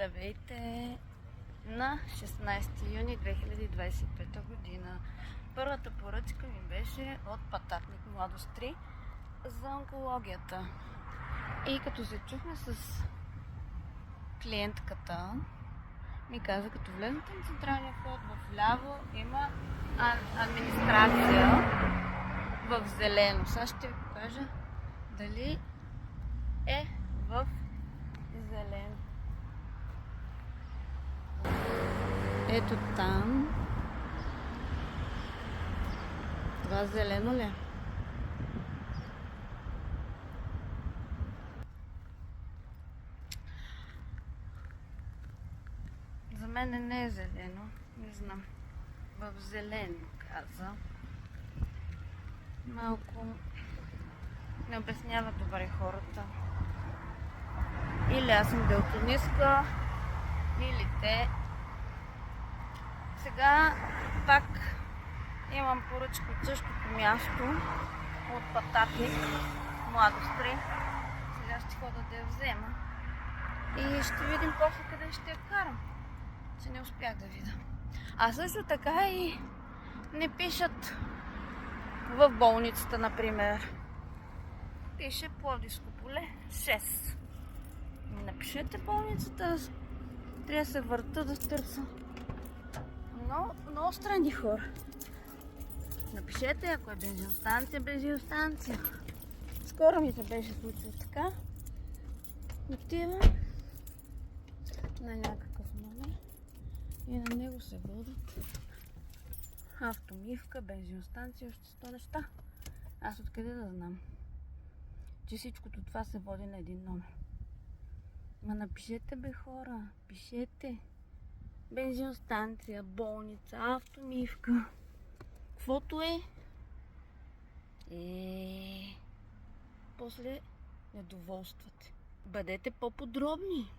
Здравейте! На 16 юни 2025 година първата поръчка ми беше от Пататник Младост 3 за онкологията. И като се чухме с клиентката, ми каза, като влезнете на централния вход, в ляво има администрация в зелено. Сега ще ви покажа дали е в зелено. Ето там. Това зелено ли? За мен не е зелено. Не знам. В зелено каза. Малко не обяснява добре хората. Или аз съм дълтонистка, или те. Сега пак имам поръчка от същото място, от Пататник Младост 3. Сега ще хода да я взема и ще видим после къде ще я карам, че не успях да видя. А също така и не пишат в болницата, например. Пише Пловдивско поле 6. Напишете болницата, трябва да се върта да търся. Много странни хора. Напишете, ако е бензиностанция, бензиностанция. Скоро ми се беше случило така. Отивам на някакъв номер и на него се водят автомивка, бензиностанция, още 100 неща. Аз откъде да знам, че всичкото това се води на един номер? Ма напишете, бе, хора, пишете. Бензиностанция, болница, автомивка, каквото е. После недоволствате. Бъдете по-подробни.